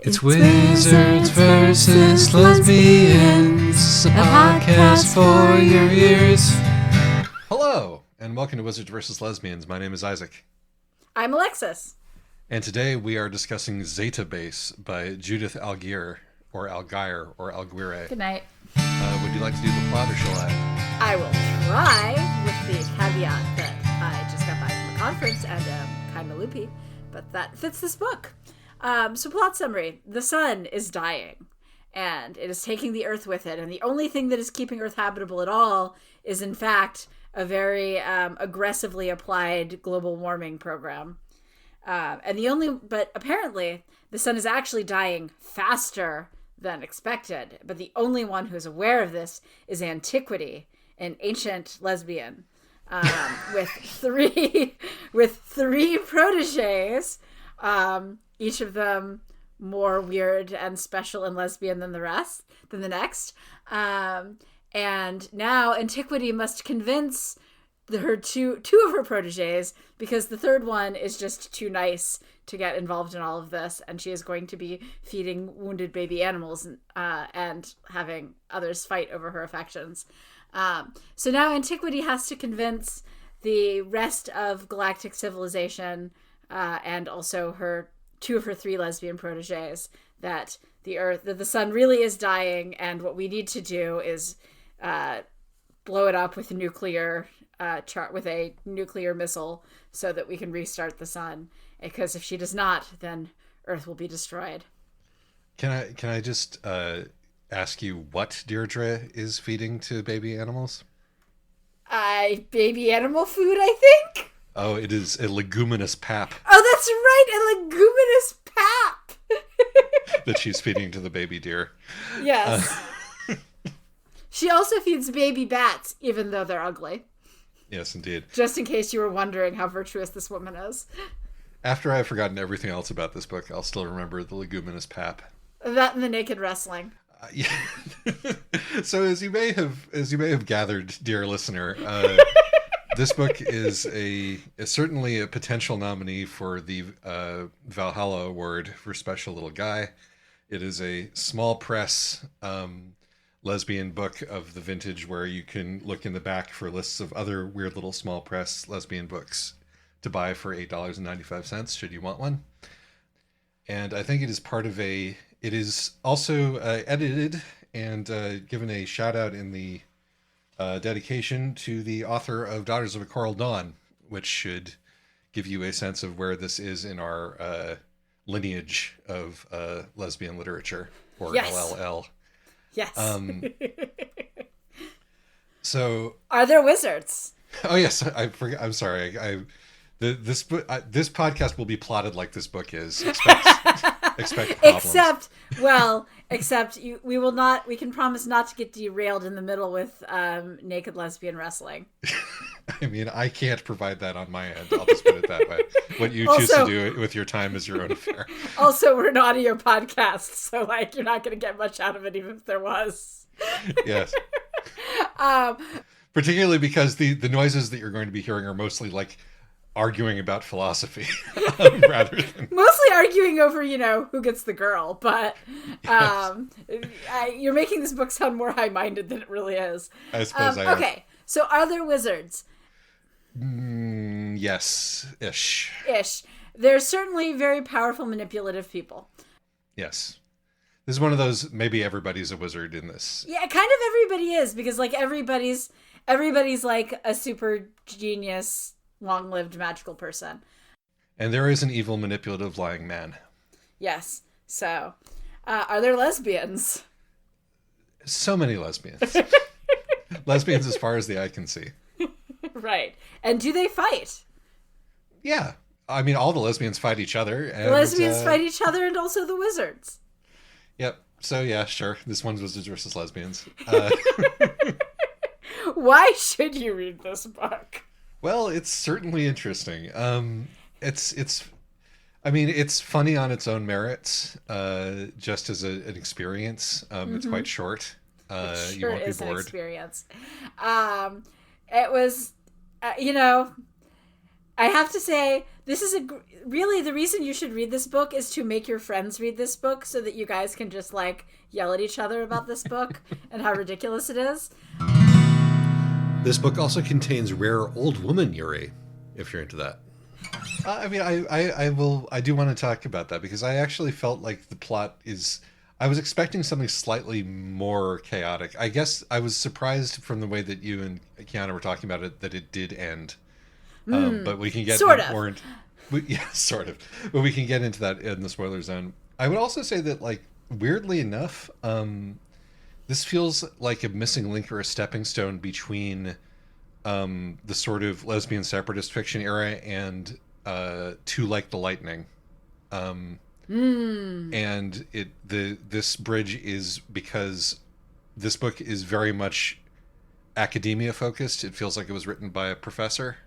It's Wizards versus Lesbians, a podcast for your ears. Hello, and welcome to Wizards versus Lesbians. My name is Isaac. I'm Alexis. And today we are discussing Zeta Base by Judith Algier, or Algier, or Alguire. Good night. Would you like to do the plot, or shall I? I will try, with the caveat that I just got back from a conference and am kind of loopy, but that fits this book. So plot summary. The sun is dying, and it is taking the Earth with it, and the only thing that is keeping Earth habitable at all is, in fact, a very aggressively applied global warming program. But apparently, the sun is actually dying faster than expected, but the only one who's aware of this is Antiquity, an ancient lesbian, with three proteges, each of them more weird and special and lesbian than the next. And now Antiquity must convince two of her proteges, because the third one is just too nice to get involved in all of this, and she is going to be feeding wounded baby animals and having others fight over her affections. So now Antiquity has to convince the rest of galactic civilization and also two of her three lesbian proteges that the sun really is dying, and what we need to do is blow it up with a nuclear missile so that we can restart the sun. Because if she does not, then Earth will be destroyed. Can I just ask you what Deirdre is feeding to baby animals? Baby animal food, I think. Oh, it is a leguminous pap. Oh, that's right, a leguminous pap that she's feeding to the baby deer. Yes. She also feeds baby bats, even though they're ugly. Yes, indeed. Just in case you were wondering how virtuous this woman is. After I've forgotten everything else about this book, I'll still remember the leguminous pap. That and the naked wrestling. Yeah. So as you may have gathered, dear listener, this book is certainly a potential nominee for the Valhalla Award for Special Little Guy. It is a small press lesbian book of the vintage where you can look in the back for lists of other weird little small press lesbian books to buy for $8.95 should you want one. And I think it is it is also edited and given a shout out in the dedication to the author of Daughters of a Coral Dawn, which should give you a sense of where this is in our lineage of lesbian literature, or yes. LLL. Yes. So are there wizards? Oh yes, I forgot. I'm sorry. This podcast will be plotted like this book is. Expect problems. We can promise not to get derailed in the middle with naked lesbian wrestling. I mean, I can't provide that on my end. I'll just put it that way. What you choose to do with your time is your own affair. Also, we're an audio podcast, so you're not going to get much out of it, even if there was. Yes. Particularly because the noises that you're going to be hearing are mostly like arguing about philosophy, rather than mostly arguing over who gets the girl. But you're making this book sound more high-minded than it really is. I suppose I am. Okay, so are there wizards? Yes, ish. They're certainly very powerful, manipulative people. Yes. This is one of those, maybe everybody's a wizard in this. Yeah, kind of everybody is, because everybody's like a super genius, long-lived magical person. And there is an evil, manipulative, lying man. Yes. So, are there lesbians? So many lesbians. Lesbians as far as the eye can see. Right. And do they fight? Yeah. I mean, all the lesbians fight each other. And, the lesbians fight each other, and also the wizards. Yep. So, yeah, sure. This one's wizards versus lesbians. Why should you read this book? Well, it's certainly interesting. It's funny on its own merits, just as an experience. It's quite short. It sure you won't be is bored. An experience. It was, I have to say, this is really the reason you should read this book is to make your friends read this book so that you guys can just like yell at each other about this book and how ridiculous it is. This book also contains rare old woman Yuri, if you're into that. I mean, I do want to talk about that because I actually felt like the plot is. I was expecting something slightly more chaotic. I guess I was surprised from the way that you and Kiana were talking about it that it did end. But we can get sort of. Yeah, sort of. But we can get into that in the spoiler zone. I would also say that, like, weirdly enough, this feels like a missing link or a stepping stone between the sort of lesbian separatist fiction era and To Like the Lightning. And this bridge is because this book is very much academia focused. It feels like it was written by a professor.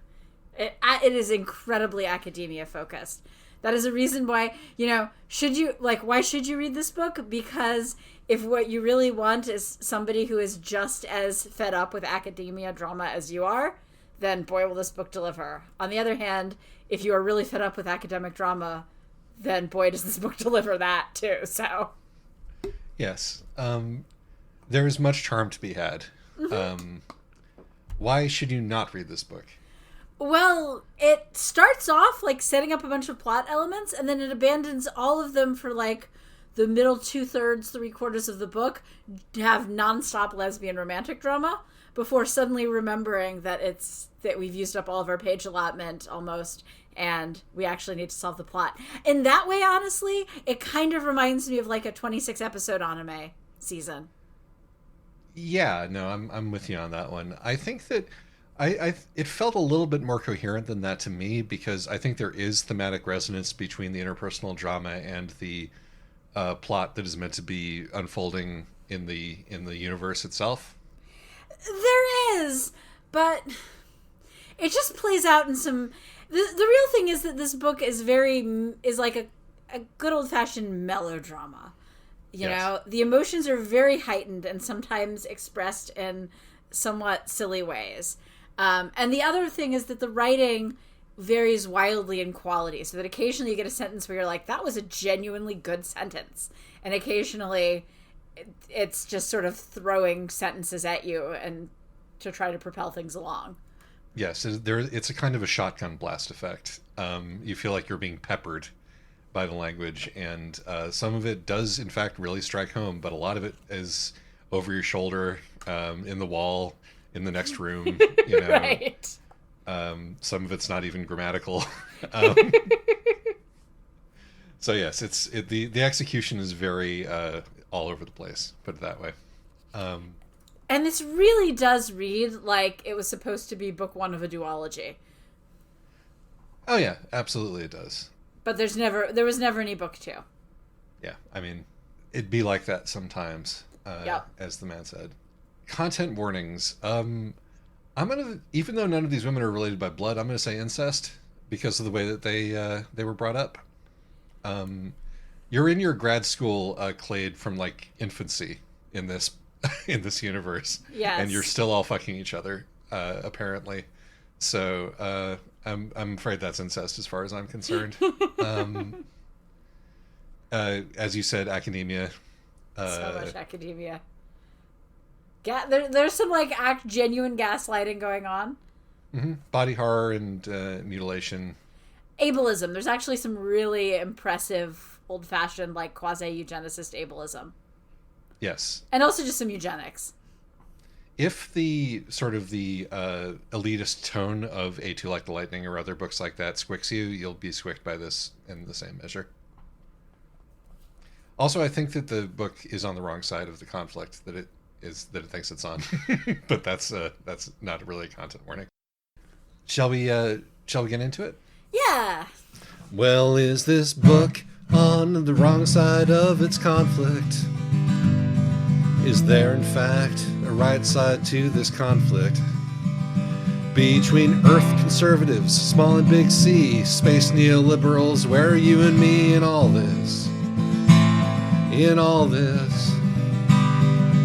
It is incredibly academia focused. That is a reason why, why should you read this book? Because if what you really want is somebody who is just as fed up with academia drama as you are, then boy, will this book deliver. On the other hand, if you are really fed up with academic drama, then boy, does this book deliver that too. So, yes, there is much charm to be had. Why should you not read this book? Well, it starts off like setting up a bunch of plot elements, and then it abandons all of them for like the middle 2/3, 3/4 of the book to have nonstop lesbian romantic drama before suddenly remembering that we've used up all of our page allotment almost, and we actually need to solve the plot. In that way, honestly, it kind of reminds me of like a 26 episode anime season. Yeah, no, I'm with you on that one. I think that it felt a little bit more coherent than that to me because I think there is thematic resonance between the interpersonal drama and the plot that is meant to be unfolding in the universe itself. There is, but it just plays out in some. The real thing is that this book is like a good old fashioned melodrama. You know, the emotions are very heightened and sometimes expressed in somewhat silly ways. And the other thing is that the writing varies wildly in quality, so that occasionally you get a sentence where you're like, that was a genuinely good sentence. And occasionally it's just sort of throwing sentences at you and to try to propel things along. Yes, it's a kind of a shotgun blast effect. You feel like you're being peppered by the language, and some of it does, in fact, really strike home, but a lot of it is over your shoulder, in the wall, in the next room, Right. Some of it's not even grammatical. So yes, the execution is very all over the place, put it that way. And this really does read like it was supposed to be book one of a duology. Oh yeah, absolutely it does. But there was never any book two. Yeah, I mean, it'd be like that sometimes, as the man said. Content warnings. I'm gonna, even though none of these women are related by blood, I'm gonna say incest because of the way that they were brought up. You're in your grad school clade from like infancy in this in this universe, yes, and you're still all fucking each other apparently. So I'm afraid that's incest as far as I'm concerned. As you said, academia. So much academia. There's some like genuine gaslighting going on. Mm-hmm. Body horror and mutilation. Ableism. There's actually some really impressive old-fashioned like quasi-eugenicist ableism. Yes. And also just some eugenics. If the sort of the elitist tone of A2 Like the Lightning or other books like that squicks you, you'll be squicked by this in the same measure. Also, I think that the book is on the wrong side of the conflict that it thinks it's on, but that's not really a content warning. Shall we get into it? Yeah. Well, is this book on the wrong side of its conflict? Is there, in fact, a right side to this conflict? Between Earth conservatives, small and big C, space neoliberals, where are you and me in all this? In all this.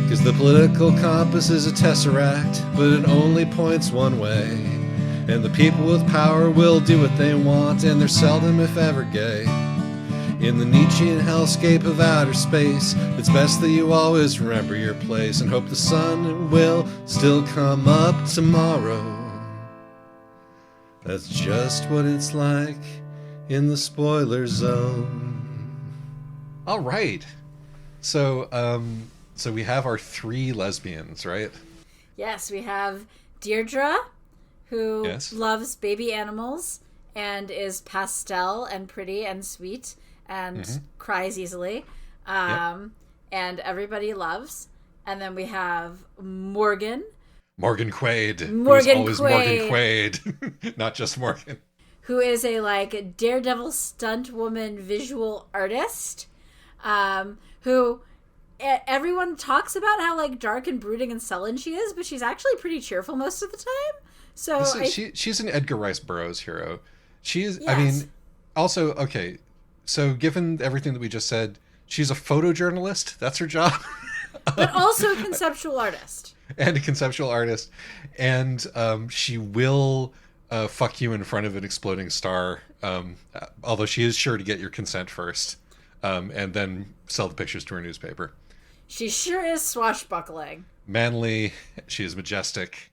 Because the political compass is a tesseract, but it only points one way. And the people with power will do what they want, and they're seldom, if ever, gay. In the Nietzschean hellscape of outer space, it's best that you always remember your place and hope the sun will still come up tomorrow. That's just what it's like in the spoiler zone. All right. So we have our 3 lesbians, right? Yes, we have Deirdre, who Yes. loves baby animals and is pastel and pretty and sweet and cries easily. And everybody loves. And then we have Morgan. Morgan Quaid. Morgan who's always Quaid. Morgan Quaid. Not just Morgan. Who is a like daredevil stunt woman visual artist. Who everyone talks about how like dark and brooding and sullen she is, but she's actually pretty cheerful most of the time. So she's an Edgar Rice Burroughs hero. She is. Yes. I mean, also okay. So given everything that we just said, she's a photojournalist. That's her job. But also a conceptual artist. And a conceptual artist, and she will fuck you in front of an exploding star. Although she is sure to get your consent first, and then sell the pictures to her newspaper. She sure is swashbuckling. Manly, she is majestic.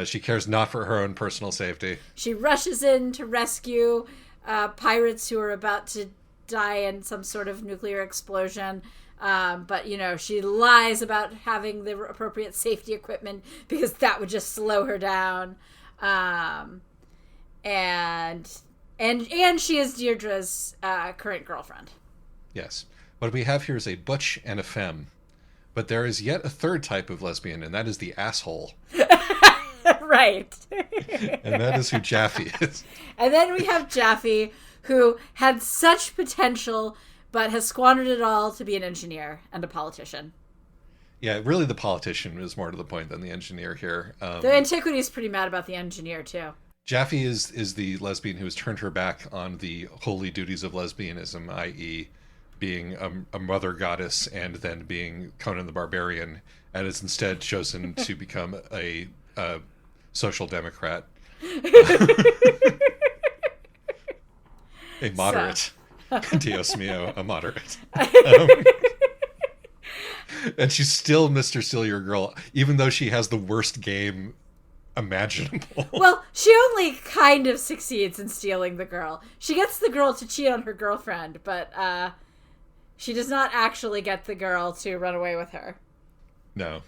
She cares not for her own personal safety. She rushes in to rescue pirates who are about to die in some sort of nuclear explosion. But, you know, she lies about having the appropriate safety equipment because that would just slow her down. And she is Deirdre's current girlfriend. Yes. What we have here is a butch and a femme. But there is yet a third type of lesbian, and that is the asshole. Right. And that is who Jaffe is. And then we have Jaffe, who had such potential but has squandered it all to be an engineer and a politician. Yeah, really the politician is more to the point than the engineer here. The Antiquity is pretty mad about the engineer, too. Jaffe is the lesbian who has turned her back on the holy duties of lesbianism, i.e. being a mother goddess and then being Conan the Barbarian, and has instead chosen to become a social democrat. A moderate. Dios mio, a moderate. And she's still Mr. Steal Your Girl, even though she has the worst game imaginable. Well, she only kind of succeeds in stealing the girl. She gets the girl to cheat on her girlfriend, but she does not actually get the girl to run away with her. No.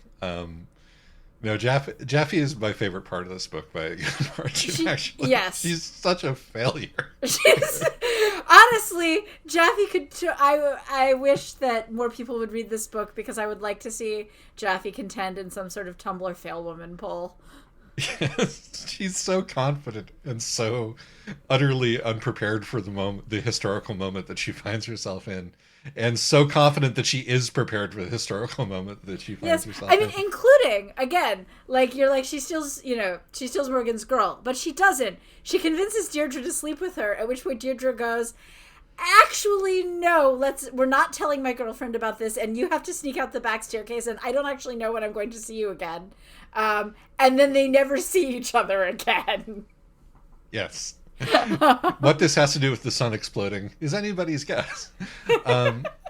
No, Jaffe is my favorite part of this book by a good margin, actually. Yes. She's such a failure. She's... Honestly, Jaffe could... I wish that more people would read this book because I would like to see Jaffe contend in some sort of Tumblr fail woman poll. Yes, she's so confident and so utterly unprepared for the historical moment that she finds herself in. And so confident that she is prepared for the historical moment that she finds herself in. I mean, including, again, like, you're like, she steals Morgan's girl, but she doesn't. She convinces Deirdre to sleep with her, at which point Deirdre goes, actually, no, we're not telling my girlfriend about this, and you have to sneak out the back staircase, and I don't actually know when I'm going to see you again. And then they never see each other again. Yes. What this has to do with the sun exploding is anybody's guess.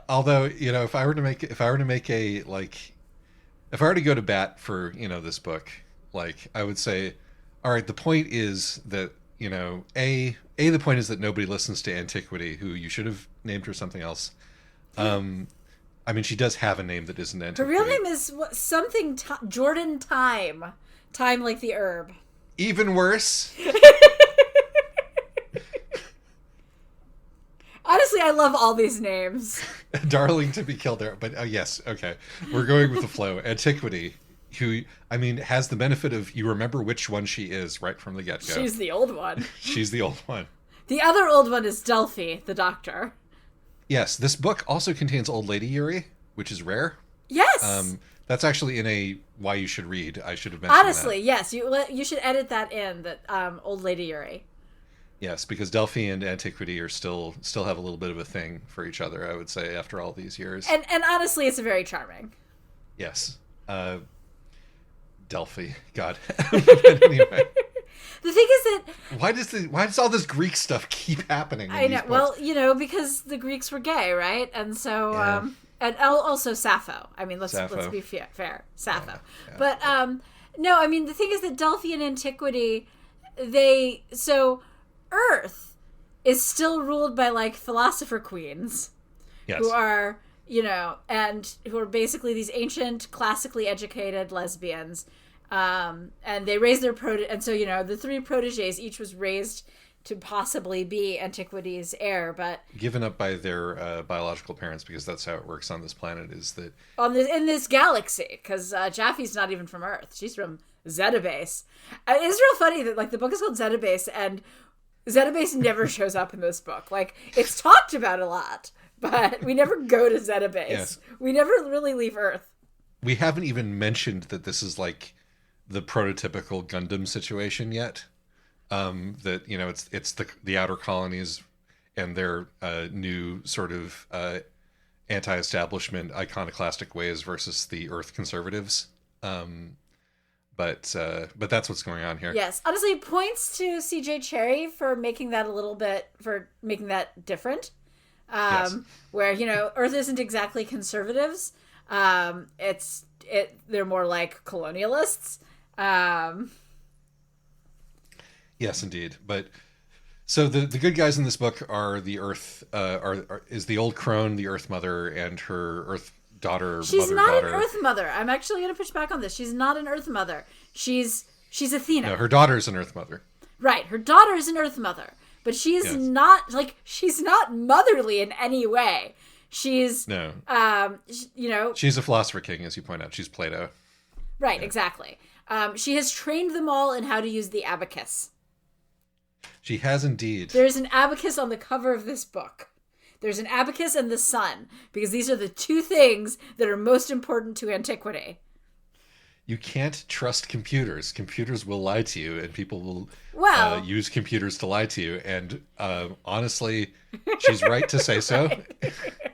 Although, you know, if I were to go to bat for, you know, this book, like, I would say, all right, the point is that, you know, the point is that nobody listens to Antiquity, who you should have named her something else. I mean, she does have a name that isn't Antiquity. Her real name is Jordan Time. Time like the herb. Even worse. Honestly, I love all these names. Darling to be killed there. But yes, okay. We're going with the flow. Antiquity, who, I mean, has the benefit of you remember which one she is right from the get-go. She's the old one. She's the old one. The other old one is Delphi, the doctor. Yes, this book also contains Old Lady Yuri, which is rare. Yes. That's actually in a Why You Should Read. I should have mentioned Honestly, that. yes. You should edit that in, that Old Lady Yuri. Yes, because Delphi and Antiquity are still have a little bit of a thing for each other, I would say, after all these years. And honestly, it's very charming. Yes. Delphi. God. But anyway. The thing is that why does all this Greek stuff keep happening? I know. Well, because the Greeks were gay, right? And so, and also Sappho. I mean, let's be fair, Sappho. Yeah. But no, I mean the thing is that Delphian antiquity, Earth is still ruled by like philosopher queens, who are and who are basically these ancient, classically educated lesbians. And they raised their and so the three proteges, each was raised to possibly be Antiquity's heir, but given up by their biological parents, because that's how it works on this planet. Is that in this galaxy? Because Jaffe's not even from Earth; she's from Zeta Base. It's real funny that like the book is called Zeta Base, and Zeta Base never shows up in this book. Like it's talked about a lot, but we never go to Zeta Base. Yes. We never really leave Earth. We haven't even mentioned that this is like the prototypical Gundam situation yet. That it's the outer colonies and their new sort of anti-establishment iconoclastic ways versus the Earth conservatives. But that's what's going on here. Yes, honestly, points to C.J. Cherryh for making that different. Where Earth isn't exactly conservatives. They're more like colonialists. Yes, indeed. But so the good guys in this book are the Earth is the old crone, the Earth Mother, and her Earth daughter. She's not an Earth Mother. I'm actually going to push back on this. She's not an Earth Mother. She's Athena. No, her daughter's an Earth Mother. Right, her daughter is an Earth Mother, but she's not motherly in any way. She's she's a philosopher king, as you point out. She's Plato. Right, exactly. She has trained them all in how to use the abacus. She has indeed. There's an abacus on the cover of this book. There's an abacus and the sun, because these are the two things that are most important to antiquity. You can't trust computers. Computers will lie to you, and people will use computers to lie to you. And honestly, she's right to say so.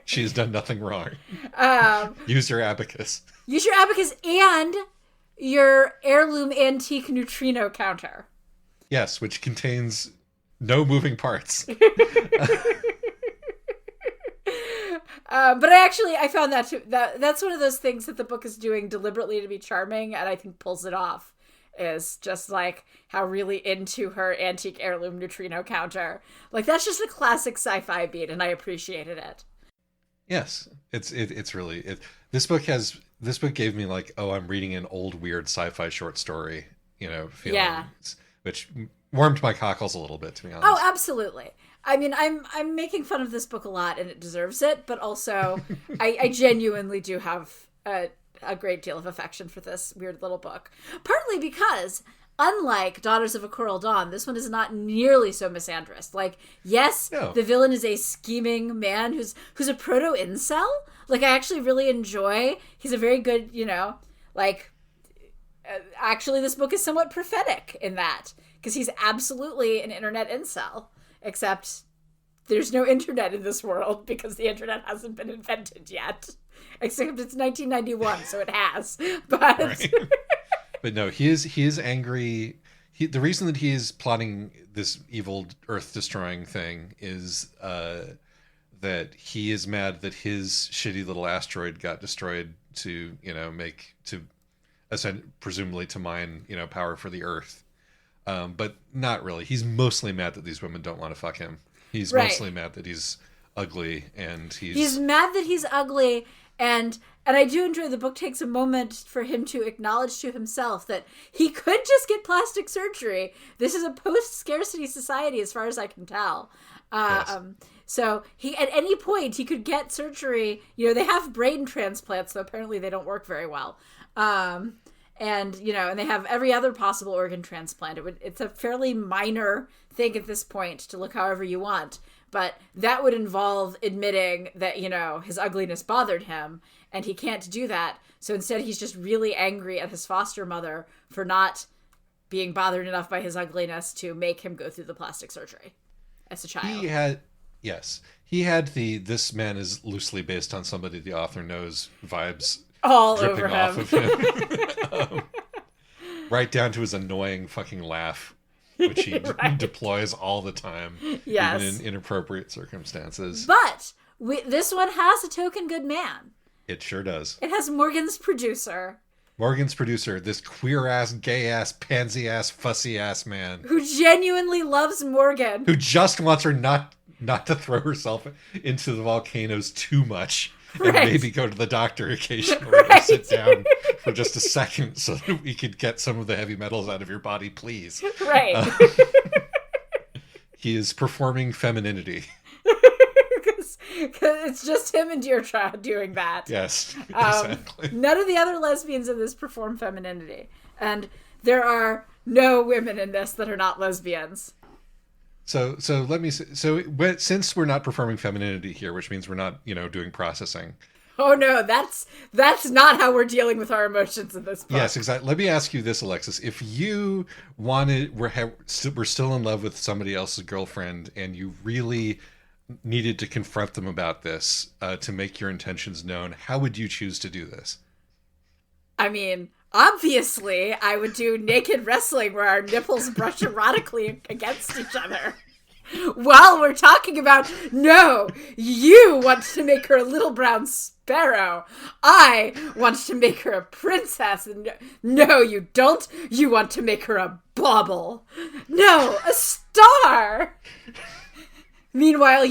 She's done nothing wrong. Use your abacus. Use your abacus and your heirloom antique neutrino counter. Yes, which contains no moving parts. But I found that too. That's one of those things that the book is doing deliberately to be charming, and I think pulls it off. Is just like how really into her antique heirloom neutrino counter. Like that's just a classic sci-fi beat, and I appreciated it. Yes, it's really this book gave me like, oh, I'm reading an old weird sci-fi short story, feeling. Yeah. Which warmed my cockles a little bit, to be honest. Oh, absolutely. I mean, I'm making fun of this book a lot, and it deserves it. But also, I genuinely do have a great deal of affection for this weird little book. Partly because, unlike Daughters of a Coral Dawn, this one is not nearly so misandrist. Like, yes, the villain is a scheming man who's a proto-incel. Like, I actually really enjoy. He's a very good, actually, this book is somewhat prophetic in that, because he's absolutely an internet incel, except there's no internet in this world because the internet hasn't been invented yet. Except it's 1991, so it has. But right. But no, he is angry. The reason that he is plotting this evil Earth-destroying thing is that he is mad that his shitty little asteroid got destroyed to presumably to mine, power for the Earth. But not really. He's mostly mad that these women don't want to fuck him. He's mostly mad that he's ugly, and he's mad that he's ugly, and I do enjoy the book takes a moment for him to acknowledge to himself that he could just get plastic surgery. This is a post-scarcity society, as far as I can tell. Yes. So he, at any point, he could get surgery. They have brain transplants, so apparently they don't work very well. And they have every other possible organ transplant. It's a fairly minor thing at this point to look however you want. But that would involve admitting that, his ugliness bothered him, and he can't do that. So instead, he's just really angry at his foster mother for not being bothered enough by his ugliness to make him go through the plastic surgery as a child. He had this man is loosely based on somebody the author knows vibes all dripping over him. off of him. Right down to his annoying fucking laugh. which he Right. deploys all the time, Yes. even in inappropriate circumstances. But this one has a token good man. It sure does. It has Morgan's producer, Morgan's producer, this queer-ass, gay-ass, pansy-ass, fussy-ass man who genuinely loves Morgan. who just wants her not to throw herself into the volcanoes too much. And Right. maybe go to the doctor occasionally Right. or sit down for just a second so that we could get some of the heavy metals out of your body, please. Right. He is performing femininity. Because it's just him and Deirdre doing that. Yes, exactly. None of the other lesbians in this perform femininity. And there are no women in this that are not lesbians. So let me say, since we're not performing femininity here, which means we're not, doing processing. Oh no, that's not how we're dealing with our emotions in this book. Yes, exactly. Let me ask you this, Alexis. If you we're still in love with somebody else's girlfriend and you really needed to confront them about this to make your intentions known, how would you choose to do this? I mean, obviously, I would do naked wrestling where our nipples brush erotically against each other. While we're talking about, no, you want to make her a little brown sparrow. I want to make her a princess. And no, you don't. You want to make her a bauble. No, a star. Meanwhile,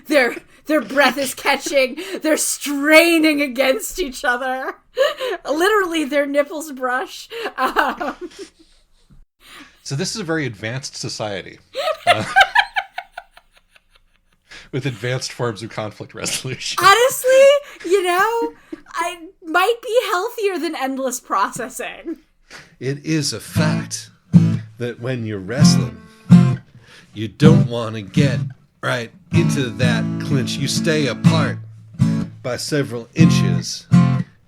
their breath is catching. They're straining against each other. Literally, their nipples brush. So this is a very advanced society. With advanced forms of conflict resolution. Honestly, I might be healthier than endless processing. It is a fact that when you're wrestling, you don't want to get right into that clinch. You stay apart by several inches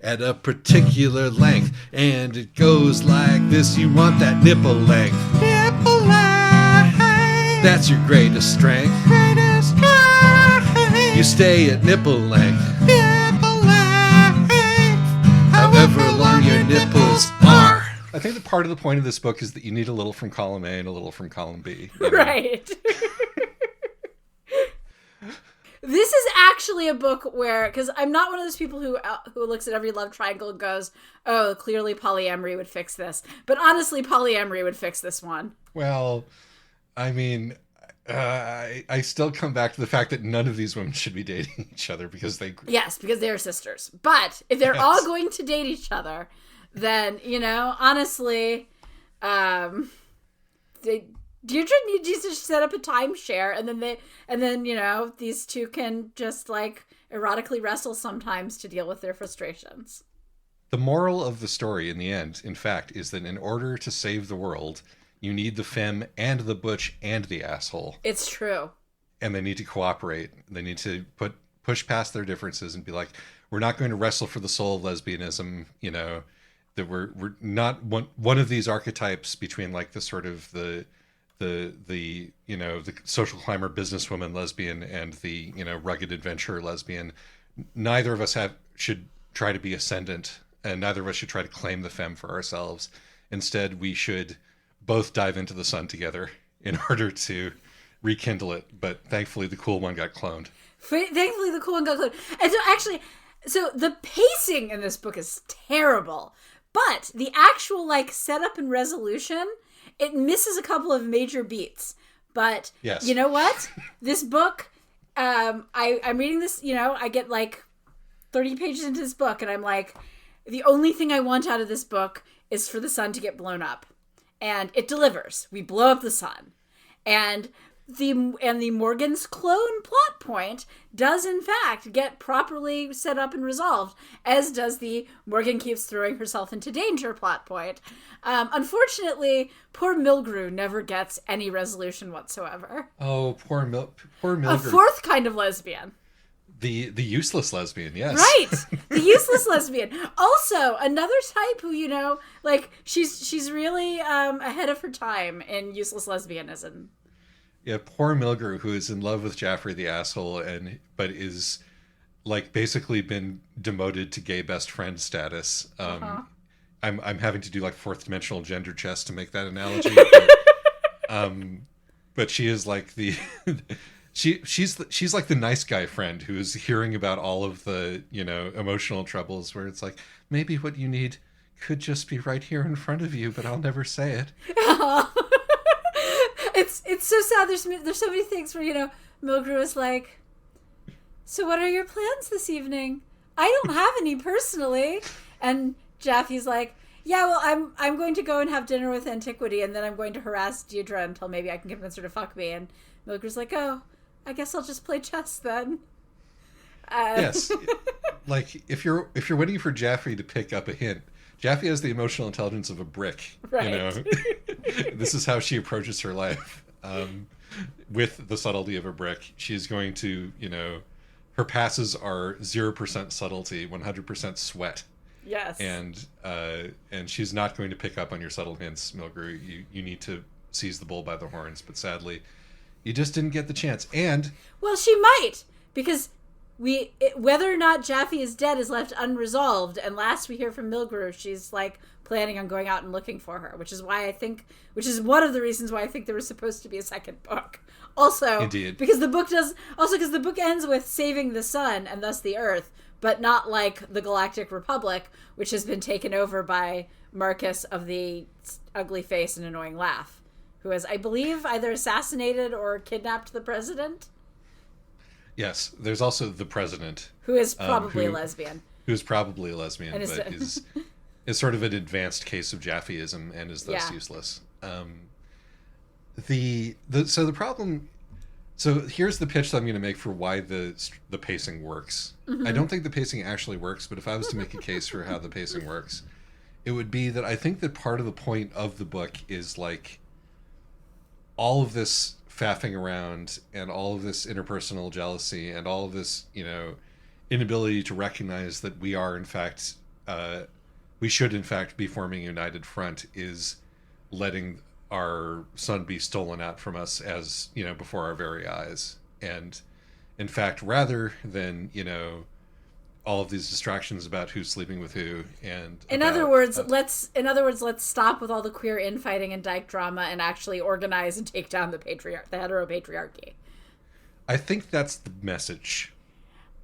at a particular length. And it goes like this. You want that nipple length. Nipple length. That's your greatest strength. Greatest strength. You stay at nipple length. Nipple length. However long your nipples are. I think that part of the point of this book is that you need a little from column A and a little from column B. Right. This is actually a book where, because I'm not one of those people who looks at every love triangle and goes, oh, clearly polyamory would fix this. But honestly, polyamory would fix this one. Well, I mean, I still come back to the fact that none of these women should be dating each other because they... Yes, because they're sisters. But if they're all going to date each other, then, honestly, Deirdre needs to set up a timeshare, and then these two can just erotically wrestle sometimes to deal with their frustrations. The moral of the story in the end, in fact, is that in order to save the world, you need the femme and the butch and the asshole. It's true. And they need to cooperate. They need to push past their differences and be like, we're not going to wrestle for the soul of lesbianism, that we're not one of these archetypes between the sort of the social climber businesswoman lesbian and the rugged adventurer lesbian. Neither of us should try to be ascendant, and neither of us should try to claim the femme for ourselves. Instead, we should both dive into the sun together in order to rekindle it. But thankfully, the cool one got cloned. Thankfully, the cool one got cloned. And so the pacing in this book is terrible, but the actual setup and resolution, it misses a couple of major beats. But yes. You know what? This book, I'm reading this, I get 30 pages into this book, and I'm like, the only thing I want out of this book is for the sun to get blown up. And it delivers. We blow up the sun. And the Morgan's clone plot point does in fact get properly set up and resolved, as does the Morgan keeps throwing herself into danger plot point. Unfortunately, poor Milgrew never gets any resolution whatsoever. Oh, poor Milgrew. A fourth kind of lesbian. The useless lesbian, yes. Right, the useless lesbian. Also, another type who she's really ahead of her time in useless lesbianism. Yeah, poor Milgrew, who is in love with Jaffrey the asshole, but is basically been demoted to gay best friend status. I'm having to do fourth dimensional gender chess to make that analogy. But, But she is like the she's like the nice guy friend who's hearing about all of the, emotional troubles, where it's like, maybe what you need could just be right here in front of you, but I'll never say it. It's so sad. There's so many things where, Milgrew is like, so what are your plans this evening? I don't have any personally. And Jaffe's like, yeah, well, I'm going to go and have dinner with Antiquity, and then I'm going to harass Deirdre until maybe I can convince her to fuck me. And Milgrew's like, oh, I guess I'll just play chess then. Yes. Like, if you're waiting for Jaffe to pick up a hint, Jaffe has the emotional intelligence of a brick. Right. This is how she approaches her life. With the subtlety of a brick. She's going to, her passes are 0% subtlety, 100% sweat. Yes. And she's not going to pick up on your subtle hints, Milgrew. You need to seize the bull by the horns, but sadly, you just didn't get the chance. And well, she might, because whether or not Jaffe is dead is left unresolved, and last we hear from Milgrew, she's like planning on going out and looking for her, which is one of the reasons why I think there was supposed to be a second book. Also, indeed, because the book ends with saving the sun and thus the Earth, but not like the Galactic Republic, which has been taken over by Marcus of the ugly face and annoying laugh, who has, I believe, either assassinated or kidnapped the president. Yes, there's also the president, who is probably a lesbian. Who's probably a lesbian, but is sort of an advanced case of Jaffeism and is thus useless. So the problem. So here's the pitch that I'm going to make for why the pacing works. Mm-hmm. I don't think the pacing actually works, but if I was to make a case for how the pacing works, it would be that I think that part of the point of the book is like all of this faffing around and all of this interpersonal jealousy and all of this, inability to recognize that we are in fact, we should in fact be forming a united front is letting our son be stolen out from us as, before our very eyes. And in fact, rather than, all of these distractions about who's sleeping with who, and in other words, let's stop with all the queer infighting and dyke drama and actually organize and take down the heteropatriarchy. I think that's the message.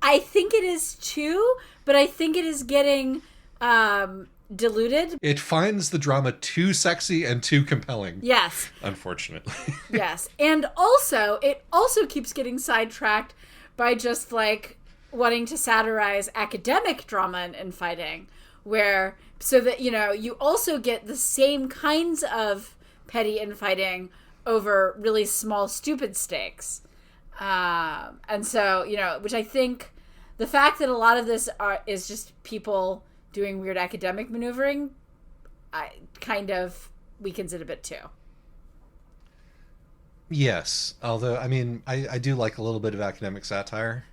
I think it is too, but I think it is getting diluted. It finds the drama too sexy and too compelling. Yes. Unfortunately. Yes. And also, it also keeps getting sidetracked by just like wanting to satirize academic drama and infighting, so that, you also get the same kinds of petty infighting over really small, stupid stakes. And so, which I think the fact that a lot of this is just people doing weird academic maneuvering, kind of weakens it a bit too. Yes. Although, I do like a little bit of academic satire.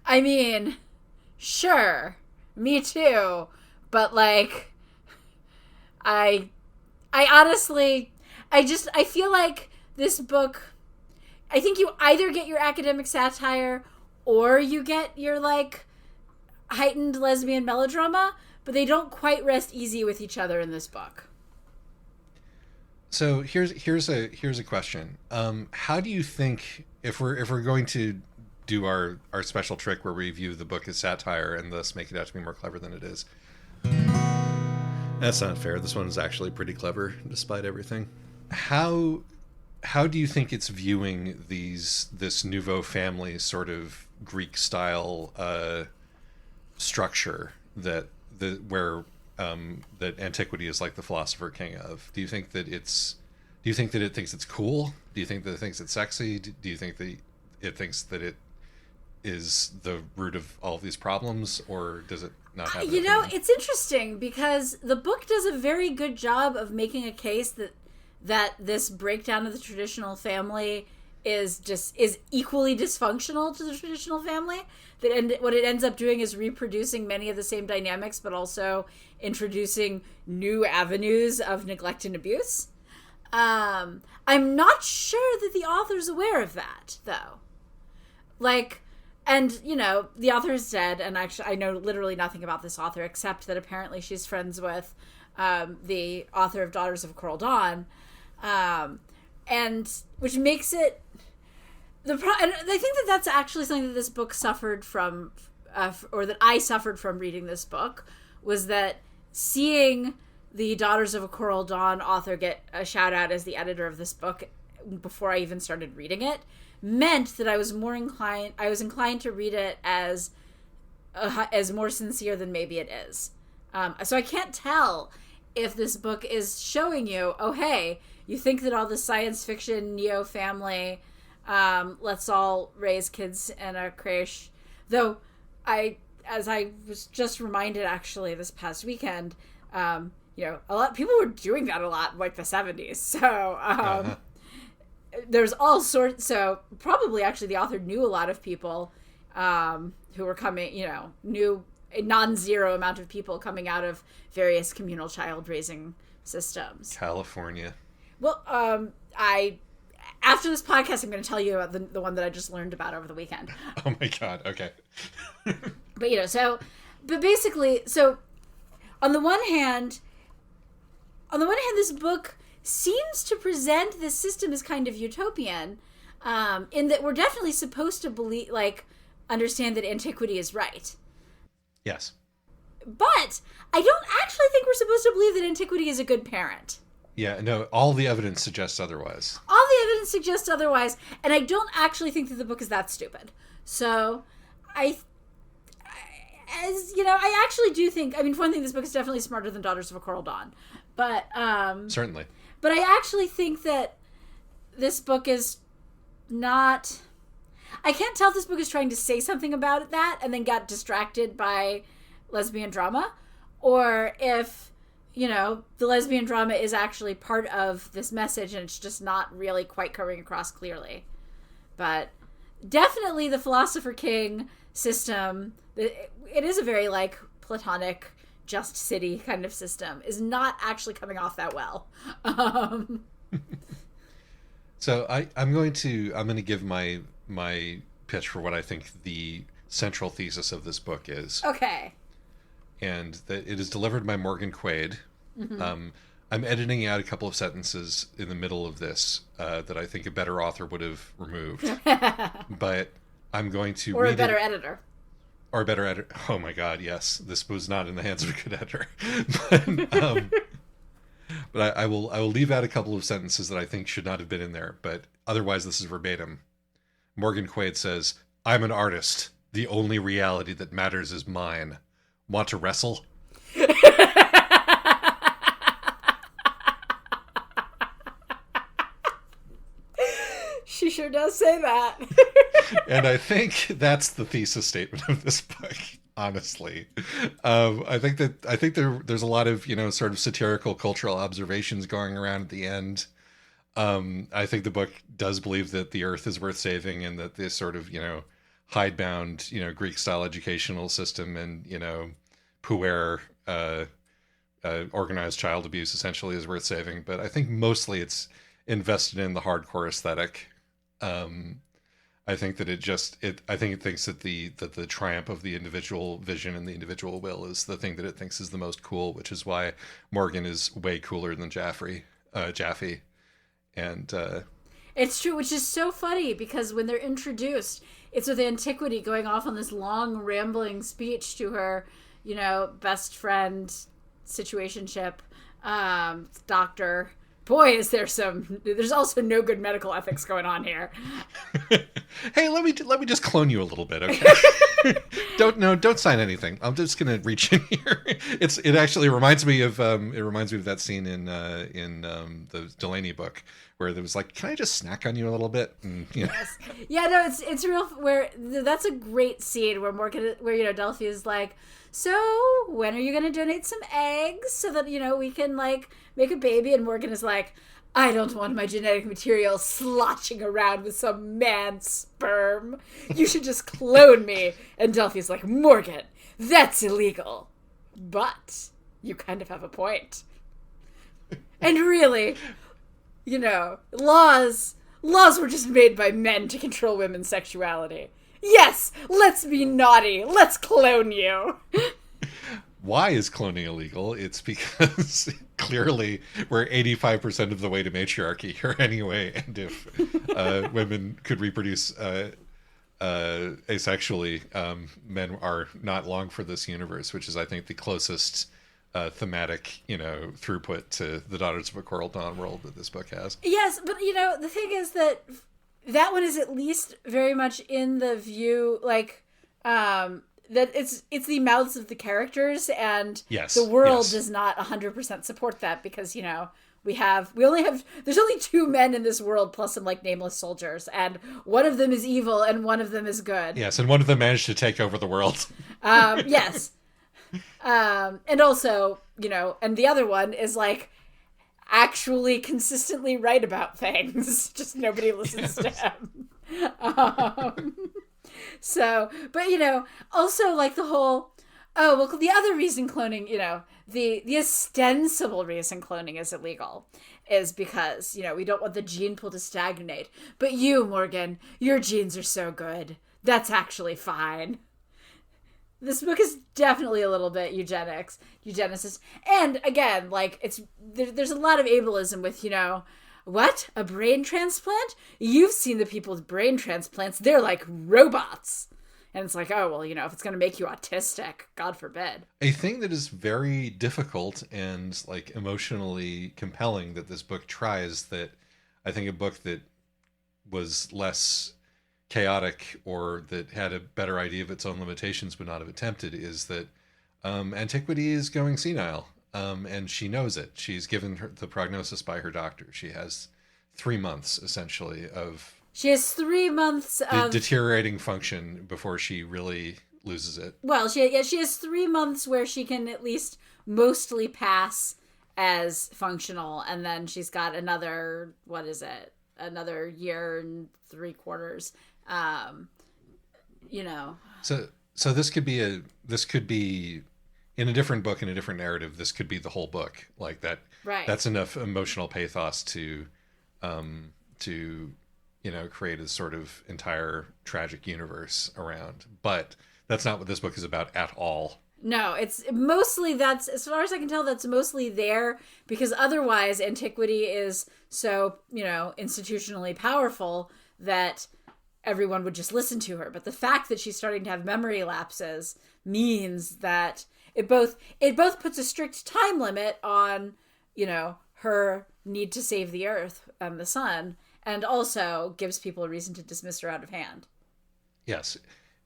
Sure. Me too. But like, I honestly, I feel like this book, I think you either get your academic satire or you get your like heightened lesbian melodrama, but they don't quite rest easy with each other in this book. So here's a question. How do you think, if we're going to do our special trick where we view the book as satire and thus make it out to be more clever than it is? That's not fair. This one is actually pretty clever despite everything. How do you think it's viewing this nouveau family sort of Greek style structure that Antiquity is like the philosopher king of? Do you think that it thinks it's cool? Do you think that it thinks it's sexy? Do you think that it thinks that it is the root of all of these problems, or does it not have it's interesting because the book does a very good job of making a case that this breakdown of the traditional family is equally dysfunctional to the traditional family. What it ends up doing is reproducing many of the same dynamics, but also introducing new avenues of neglect and abuse. I'm not sure that the author's aware of that, though. Like, and, the author is dead, and actually I know literally nothing about this author, except that apparently she's friends with the author of Daughters of Coral Dawn. and which makes it and I think that that's actually something that this book suffered from, or that I suffered from reading this book, was that seeing the Daughters of a Coral Dawn author get a shout out as the editor of this book before I even started reading it meant that I was inclined to read it as more sincere than maybe it is. So I can't tell if this book is showing you, oh, hey, you think that all the science fiction neo family, let's all raise kids in a creche. Though as I was just reminded actually this past weekend, a lot of people were doing that a lot in like the 70s. So there's all sorts. So probably actually the author knew a lot of people who were coming, knew a non-zero amount of people coming out of various communal child raising systems. California. Well, after this podcast, I'm going to tell you about the one that I just learned about over the weekend. Oh my God. Okay. But basically, on the one hand, this book seems to present this system as kind of utopian, in that we're definitely supposed to believe, understand that antiquity is right. Yes. But I don't actually think we're supposed to believe that antiquity is a good parent. Yeah, no, all the eevidence suggests otherwise. All the evidence suggests otherwise, and I don't actually think that the book is that stupid. So, I actually do think, for one thing, this book is definitely smarter than Daughters of a Coral Dawn. But, certainly. But I actually think that this book is not... I can't tell if this book is trying to say something about that and then got distracted by lesbian drama, or if, the lesbian drama is actually part of this message and it's just not really quite coming across clearly. But definitely the Philosopher King system, it is a very, platonic, just city kind of system, is not actually coming off that well. So I'm going to give my pitch for what I think the central thesis of this book is. Okay. And that it is delivered by Morgan Quaid. Mm-hmm. I'm editing out a couple of sentences in the middle of this that I think a better author would have removed. But I'm going to Or read a better it. editor. Or a better editor. Oh my God, yes. This was not in the hands of a good editor. But I will leave out a couple of sentences that I think should not have been in there. But otherwise, this is verbatim. Morgan Quaid says, "I'm an artist. The only reality that matters is mine. Want to wrestle?" She sure does say that. And I think that's the thesis statement of this book. Honestly, I think there's a lot of sort of satirical cultural observations going around at the end. I think the book does believe that the Earth is worth saving, and that this sort of hidebound Greek style educational system and puer organized child abuse essentially is worth saving. But I think mostly it's invested in the hardcore aesthetic. I think that it thinks that the triumph of the individual vision and the individual will is the thing that it thinks is the most cool, which is why Morgan is way cooler than Jaffe. And it's true, which is so funny because when they're introduced, it's with Antiquity going off on this long rambling speech to her, best friend, situationship, doctor. Boy, there's also no good medical ethics going on here. Hey, let me just clone you a little bit, okay? Don't sign anything. I'm just gonna reach in here. It actually reminds me of that scene in the Delaney book where there was can I just snack on you a little bit? And, Yes. Yeah, no, it's real. That's a great scene where Delphi is like, so when are you going to donate some eggs so that we can make a baby? And Morgan is like, I don't want my genetic material sloshing around with some man's sperm. You should just clone me. And Delphi's like, Morgan, that's illegal. But you kind of have a point. And really, laws were just made by men to control women's sexuality. Yes, let's be naughty. Let's clone you. Why is cloning illegal? It's because clearly we're 85% of the way to matriarchy here anyway, and if women could reproduce asexually, men are not long for this universe, which is, I think, the closest thematic, throughput to the Daughters of a Coral Dawn world that this book has. Yes, but the thing is that one is at least very much in the view, like, that it's the mouths of the characters, and the world does not 100% support that, because there's only 2 men in this world plus some like nameless soldiers, and one of them is evil and one of them is good. Yes, and one of them managed to take over the world. Yes. And also, and the other one is like actually consistently right about things. Just nobody listens to him. So, but also like the whole, the other reason cloning, the ostensible reason cloning is illegal is because, we don't want the gene pool to stagnate. But you, Morgan, your genes are so good. That's actually fine. This book is definitely a little bit eugenicist. And again, like, there's a lot of ableism with, what? A brain transplant? You've seen the people with brain transplants. They're like robots. And it's like, oh, well, if it's going to make you autistic, God forbid. A thing that is very difficult and like emotionally compelling that this book tries, that I think a book that was less chaotic or that had a better idea of its own limitations would not have attempted, is that Antiquity is going senile. And she knows it. She's given the prognosis by her doctor. She has 3 months, essentially, of... She has 3 months of... deteriorating function before she really loses it. Well, she has 3 months where she can at least mostly pass as functional, and then she's got another, another year and 3/4. So this could be in a different book, in a different narrative, this could be the whole book. Like that. Right. That's enough emotional pathos to create a sort of entire tragic universe around. But that's not what this book is about at all. No, it's mostly, that's, as far as I can tell, that's mostly there because otherwise Antiquity is so, institutionally powerful that everyone would just listen to her. But the fact that she's starting to have memory lapses means that it both puts a strict time limit on, her need to save the earth and the sun, and also gives people a reason to dismiss her out of hand. Yes.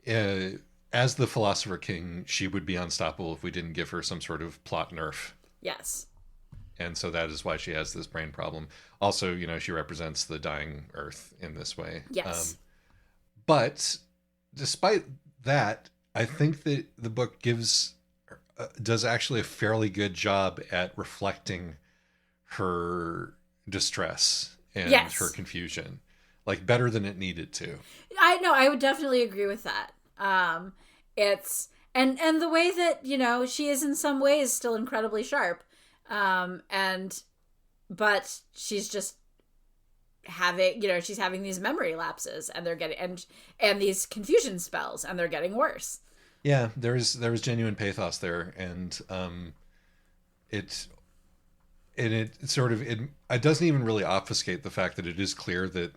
As the Philosopher King, she would be unstoppable if we didn't give her some sort of plot nerf. Yes. And so that is why she has this brain problem. Also, she represents the dying earth in this way. Yes. But despite that, I think that the book does actually a fairly good job at reflecting her distress and her confusion, like better than it needed to. I would definitely agree with that. It's and the way that she is in some ways still incredibly sharp, but she's just having she's having these memory lapses, and they're getting and these confusion spells, and they're getting worse. Yeah, there was genuine pathos there, and it doesn't even really obfuscate the fact that it is clear that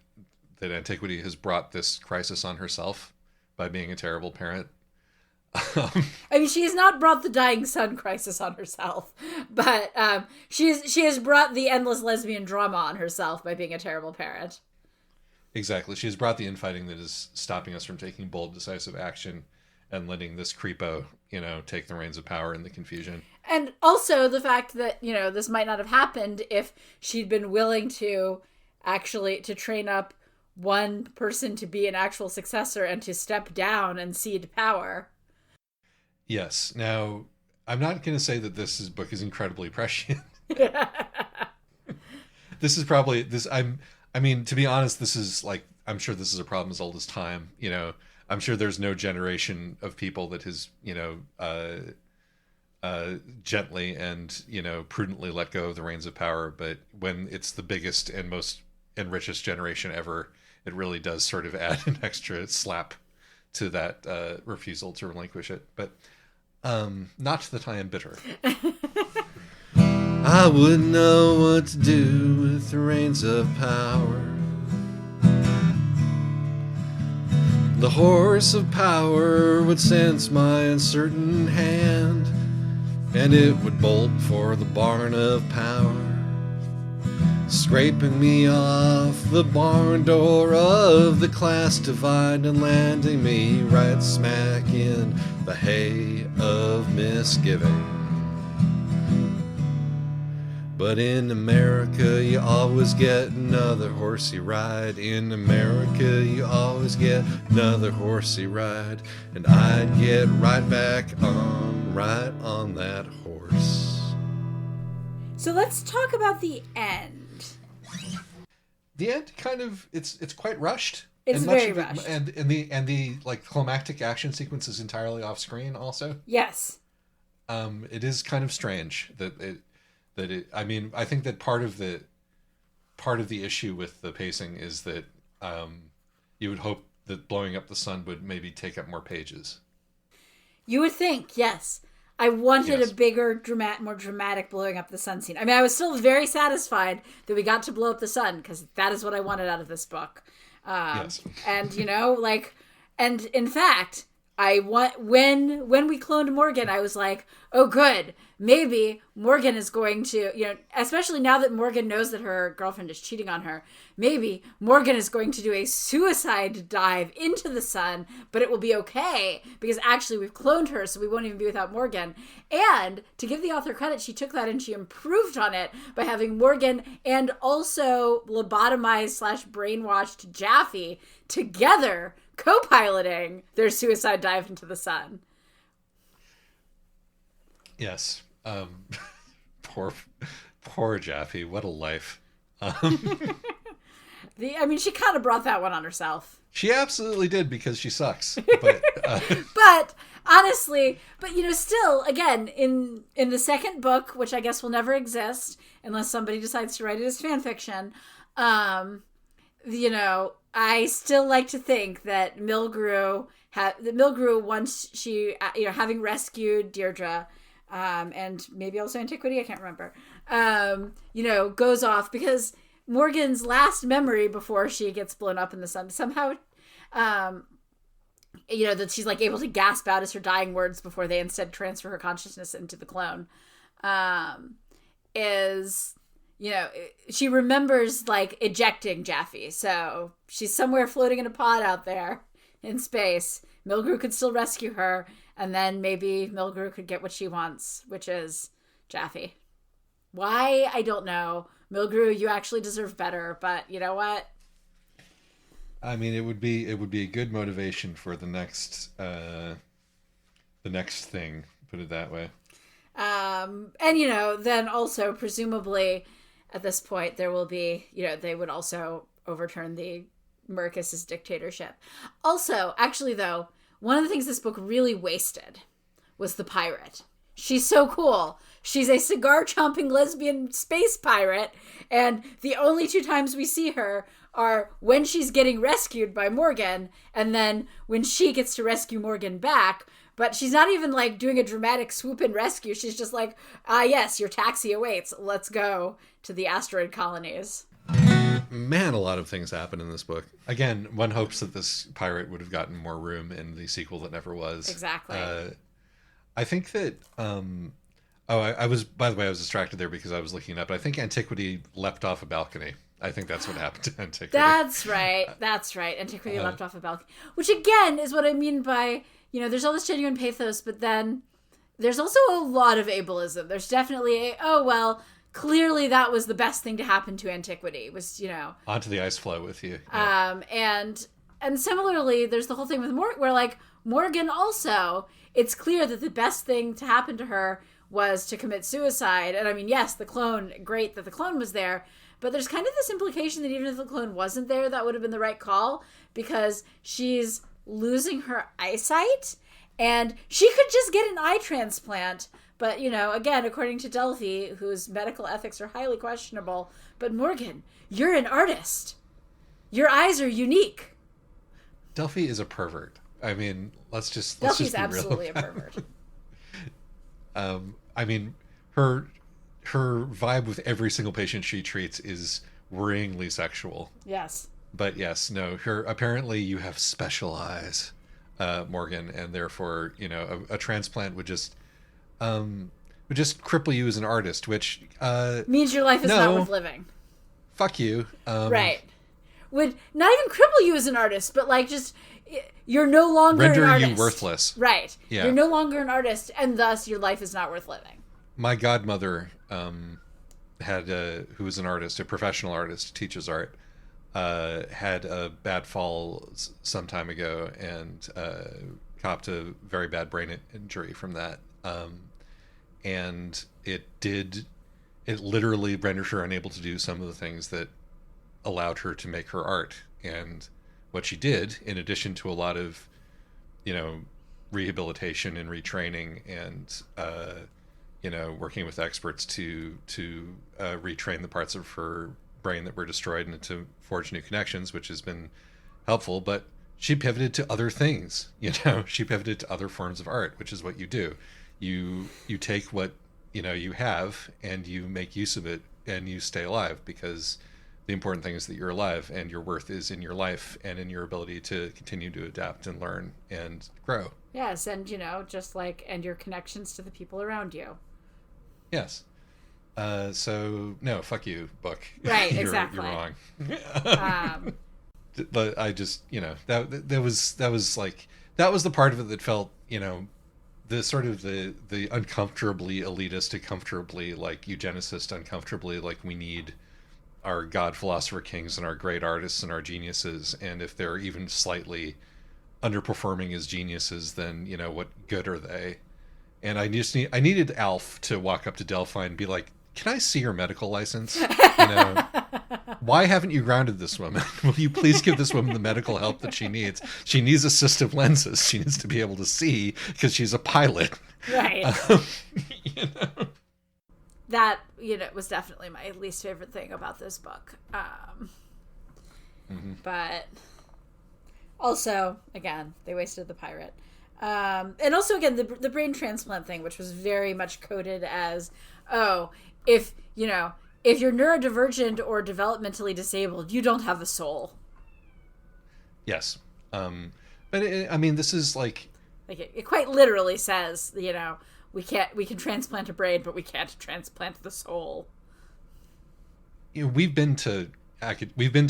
Antiquity has brought this crisis on herself by being a terrible parent. I mean, she has not brought the dying sun crisis on herself, but she has brought the endless lesbian drama on herself by being a terrible parent. Exactly. She has brought the infighting that is stopping us from taking bold, decisive action and letting this creepo, take the reins of power in the confusion. And also the fact that, this might not have happened if she'd been willing to actually to train up one person to be an actual successor and to step down and cede power. Yes. Now, I'm not going to say that this book is incredibly prescient. This is probably to be honest, this is like, I'm sure this is a problem as old as time. I'm sure there's no generation of people that has, gently and, prudently let go of the reins of power. But when it's the biggest and most and richest generation ever, it really does sort of add an extra slap to that refusal to relinquish it. But not that I am bitter. I wouldn't know what to do with the reins of power. The horse of power would sense my uncertain hand, and it would bolt for the barn of power, scraping me off the barn door of the class divide and landing me right smack in the hay of misgiving. But in America, you always get another horsey ride. In America, you always get another horsey ride. And I'd get right back on, right on that horse. So let's talk about the end. The end kind of, it's quite rushed. It's and very much of it, rushed. And the like climactic action sequence is entirely off screen also. Yes. It is kind of strange I mean, I think that part of the issue with the pacing is that you would hope that blowing up the sun would maybe take up more pages. You would think, yes. I wanted Yes. a bigger, more dramatic blowing up the sun scene. I mean, I was still very satisfied that we got to blow up the sun, because that is what I wanted out of this book. Yes. And, and in fact, when we cloned Morgan, I was like, oh, good. Maybe Morgan is going to, especially now that Morgan knows that her girlfriend is cheating on her, maybe Morgan is going to do a suicide dive into the sun, but it will be okay because actually we've cloned her, so we won't even be without Morgan. And to give the author credit, she took that and she improved on it by having Morgan and also lobotomized/brainwashed Jaffe together co-piloting their suicide dive into the sun. Yes. Poor Jaffe. What a life. She kind of brought that one on herself. She absolutely did, because she sucks. But But honestly, still, again, in the second book, which I guess will never exist unless somebody decides to write it as fan fiction, I still like to think that Milgrew once she, having rescued Deirdre, and maybe also Antiquity, I can't remember, goes off because Morgan's last memory before she gets blown up in the sun somehow, that she's like able to gasp out as her dying words before they instead transfer her consciousness into the clone, she remembers like ejecting Jaffe. So she's somewhere floating in a pod out there in space. Milgrew could still rescue her, and then maybe Milgrew could get what she wants, which is Jaffe. Why? I don't know. Milgrew, you actually deserve better, but you know what? I mean, it would be a good motivation for the next thing, put it that way. And then also presumably at this point there will be, they would also overturn the Mercus's dictatorship. Also, actually though, one of the things this book really wasted was the pirate. She's so cool. She's a cigar-chomping lesbian space pirate, and the only two times we see her are when she's getting rescued by Morgan, and then when she gets to rescue Morgan back. But she's not even, like, doing a dramatic swoop-in rescue. She's just like, yes, your taxi awaits. Let's go to the asteroid colonies. Man, a lot of things happen in this book. Again, one hopes that this pirate would have gotten more room in the sequel that never was. Exactly. I think that... I was distracted there because I was looking it up. I think Antiquity leapt off a balcony. I think that's what happened to Antiquity. That's right. Antiquity leapt off a balcony. Which, again, is what I mean by... there's all this genuine pathos, but then there's also a lot of ableism. There's definitely clearly that was the best thing to happen to Antiquity, was, onto the ice floe with you. Yeah. And similarly, there's the whole thing with where, like, Morgan also, it's clear that the best thing to happen to her was to commit suicide. And I mean, yes, great that the clone was there, but there's kind of this implication that even if the clone wasn't there, that would have been the right call, because she's losing her eyesight and she could just get an eye transplant. But, again, according to Delphi, whose medical ethics are highly questionable, but Morgan, you're an artist. Your eyes are unique. Delphi is a pervert. I mean, Delphi's absolutely a pervert. I mean, her her vibe with every single patient she treats is worryingly sexual. Yes. But yes, no, her apparently you have special eyes, Morgan, and therefore, a transplant would just cripple you as an artist, which means your life is no, not worth living. Fuck you. Right. Would not even cripple you as an artist, but like just you're no longer render an artist. you worthless. Right. Yeah. You're no longer an artist, and thus your life is not worth living. My godmother had who was an artist, a professional artist, teaches art, had a bad fall some time ago and copped a very bad brain injury from that. And it literally rendered her unable to do some of the things that allowed her to make her art. And what she did, in addition to a lot of, rehabilitation and retraining and, working with experts to retrain the parts of her brain that were destroyed and to forge new connections, which has been helpful, but she pivoted to other things. She pivoted to other forms of art, which is what you do. You take what you have and you make use of it and you stay alive, because the important thing is that you're alive and your worth is in your life and in your ability to continue to adapt and learn and grow. Yes, and and your connections to the people around you. Yes. So no, fuck you, book. Right, you're, Exactly. You're wrong. But I just, that was the part of it that felt, the sort of the uncomfortably elitist, uncomfortably like eugenicist, uncomfortably like we need our god philosopher kings and our great artists and our geniuses, and if they're even slightly underperforming as geniuses, then what good are they? And I needed Alf to walk up to Delphi and be like, can I see your medical license? Why haven't you grounded this woman? Will you please give this woman the medical help that she needs? She needs assistive lenses. She needs to be able to see because she's a pilot. Right. That, was definitely my least favorite thing about this book. But also, again, they wasted the pirate. And also, again, the brain transplant thing, which was very much coded as, if you're neurodivergent or developmentally disabled, you don't have a soul. Yes. But this is like it quite literally says, we can transplant a brain, but we can't transplant the soul. We've been to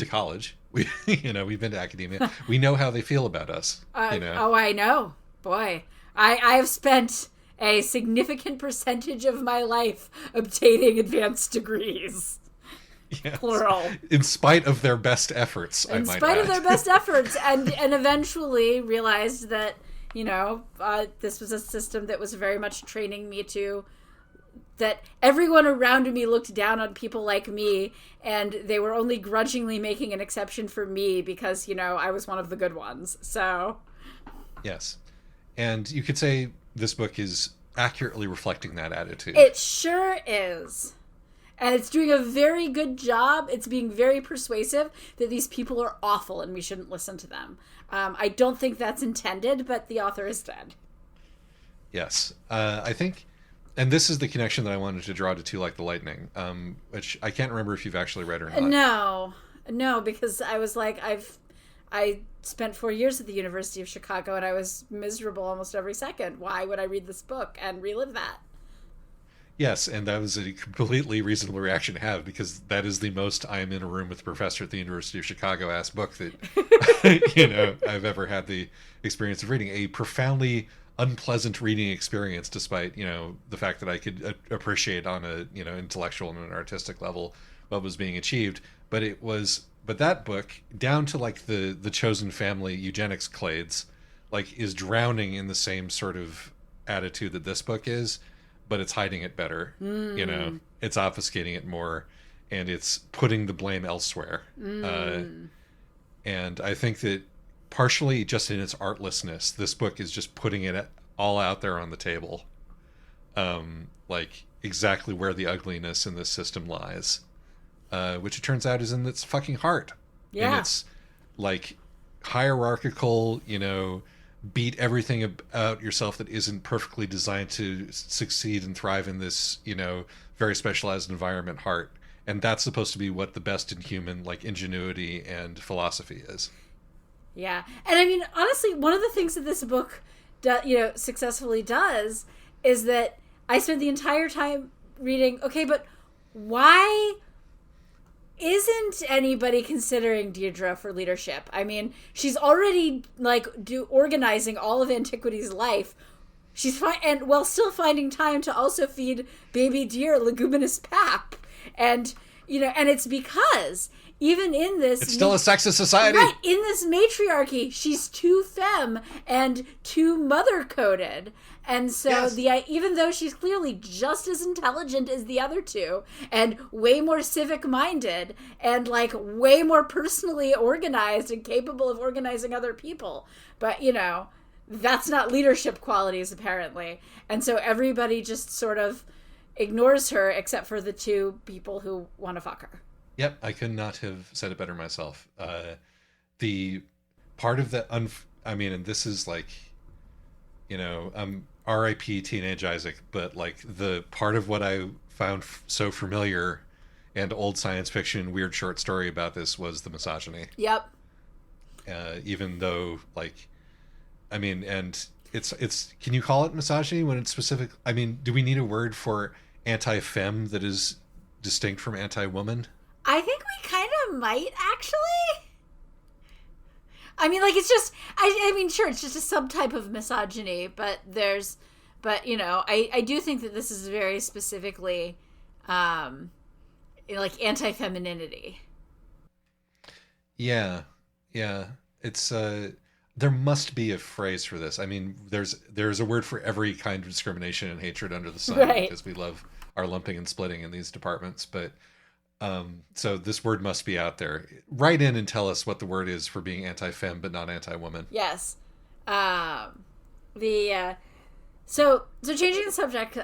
college. We've been to academia. We know how they feel about us. Oh, I know. Boy, I have spent a significant percentage of my life obtaining advanced degrees. Yes. Plural. In spite of their best efforts, I might add. In spite of their best efforts, and eventually realized that, this was a system that was very much training me that everyone around me looked down on people like me, and they were only grudgingly making an exception for me because, I was one of the good ones. So. Yes. And you could say this book is accurately reflecting that attitude. It sure is. And it's doing a very good job. It's being very persuasive that these people are awful and we shouldn't listen to them. I don't think that's intended, but the author is dead. Yes. I think, and this is the connection that I wanted to draw to Two Like the Lightning, which I can't remember if you've actually read or not. No, because I was like, I spent 4 years at the University of Chicago and I was miserable almost every second. Why would I read this book and relive that? Yes, and that was a completely reasonable reaction to have, because that is the most I am in a room with a professor at the University of Chicago ass book that I've ever had the experience of reading. A profoundly unpleasant reading experience, despite the fact that I could appreciate on a intellectual and an artistic level what was being achieved. But that book, down to like the chosen family eugenics clades, like is drowning in the same sort of attitude that this book is, but it's hiding it better. It's obfuscating it more, and it's putting the blame elsewhere. And I think that partially just in its artlessness, this book is just putting it all out there on the table. Like exactly where the ugliness in this system lies. Which it turns out is in its fucking heart. Yeah. In its like hierarchical, beat everything about yourself that isn't perfectly designed to succeed and thrive in this, very specialized environment heart. And that's supposed to be what the best in human, like, ingenuity and philosophy is. Yeah. And I mean, honestly, one of the things that this book successfully does is that I spent the entire time reading, okay, but why isn't anybody considering Deirdre for leadership? I mean, she's already organizing all of Antiquity's life. She's and while still finding time to also feed baby deer leguminous pap. And and it's because even in this, it's still a sexist society. Right, in this matriarchy, she's too femme and too mother coded. And so yes. Even though she's clearly just as intelligent as the other two and way more civic minded and way more personally organized and capable of organizing other people, but that's not leadership qualities apparently. And so everybody just sort of ignores her except for the two people who want to fuck her. Yep, I could not have said it better myself. The part of the and this is R.I.P. Teenage Isaac, but the part of what I found so familiar and old science fiction weird short story about this was the misogyny. Yep. Even though and it's can you call it misogyny when it's specific? I mean, do we need a word for anti-femme that is distinct from anti-woman? I think we kind of might, actually. I mean, it's just, I mean, sure, it's just a subtype of misogyny, but I do think that this is very specifically, anti-femininity. Yeah. It's, there must be a phrase for this. I mean, there's a word for every kind of discrimination and hatred under the sun, right? Because we love our lumping and splitting in these departments, but so this word must be out there. Write in and tell us what the word is for being anti-femme but not anti-woman. Yes. So changing the subject,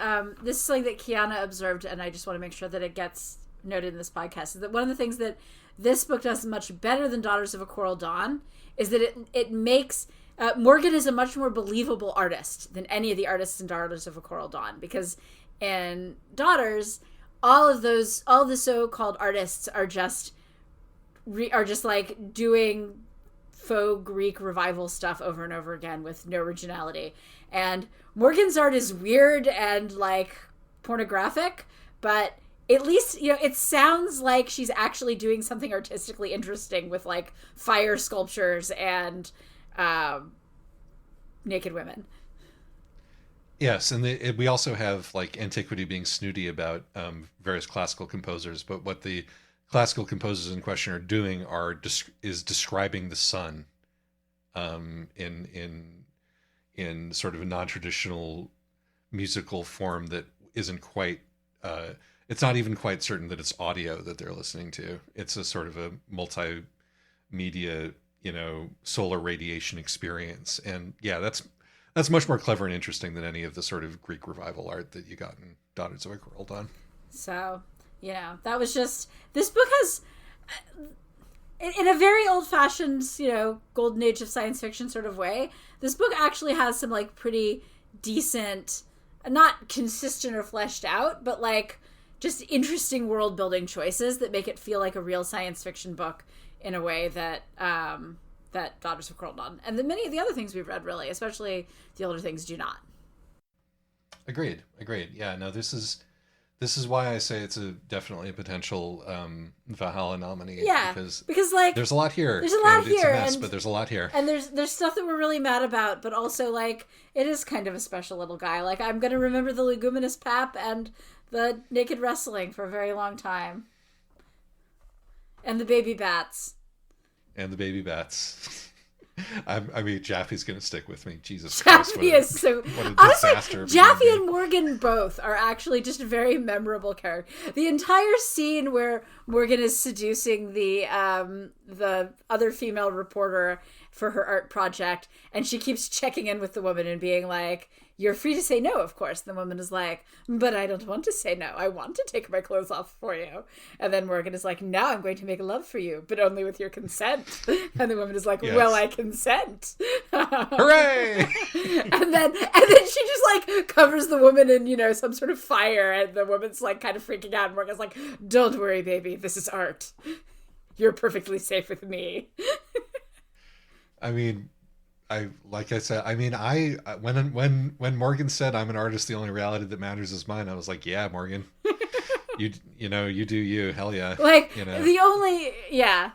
this is something that Kiana observed, and I just want to make sure that it gets noted in this podcast, is that one of the things that this book does much better than Daughters of a Coral Dawn is that it makes Morgan is a much more believable artist than any of the artists in Daughters of a Coral Dawn, because in Daughters, all the so-called artists are just doing faux Greek revival stuff over and over again with no originality. And Morgan's art is weird and pornographic, but at least it sounds like she's actually doing something artistically interesting with fire sculptures and naked women. Yes, and we also have Antiquity being snooty about various classical composers, but what the classical composers in question are doing is describing the sun in sort of a non-traditional musical form that isn't quite. It's not even quite certain that it's audio that they're listening to. It's a sort of a multimedia, solar radiation experience, and yeah, that's much more clever and interesting than any of the sort of Greek revival art that you got in Daughters of a Coral Dawn. So, that was just... This book has, in a very old-fashioned, golden age of science fiction sort of way, this book actually has some, pretty decent, not consistent or fleshed out, but, just interesting world-building choices that make it feel like a real science fiction book in a way that... that Daughters of Coral Dawn and many of the other things we've read, really, especially the older things, do not. Agreed. Yeah, no, this is why I say it's definitely a potential Valhalla nominee. Yeah, because there's a lot here. There's a lot here, it's a mess, but there's a lot here. And there's stuff that we're really mad about, but also it is kind of a special little guy. I'm gonna remember the leguminous pap and the naked wrestling for a very long time, and the baby bats. I mean, Jaffe's going to stick with me. Jesus Christ. Jaffe is so... What a honestly, disaster. Jaffe and Morgan both are actually just very memorable characters. The entire scene where Morgan is seducing the other female reporter for her art project, and she keeps checking in with the woman and being like, you're free to say no, of course. And the woman is like, but I don't want to say no. I want to take my clothes off for you. And then Morgan is like, now I'm going to make love for you, but only with your consent. And the woman is like, Yes. well, I consent. Hooray! and then she just like covers the woman in, you know, some sort of fire, and the woman's like kind of freaking out, and Morgan's like, don't worry, baby, this is art. You're perfectly safe with me. I mean, when Morgan said I'm an artist, the only reality that matters is mine, I was like, yeah, Morgan. you do you, hell yeah. Like, you know. the only, yeah.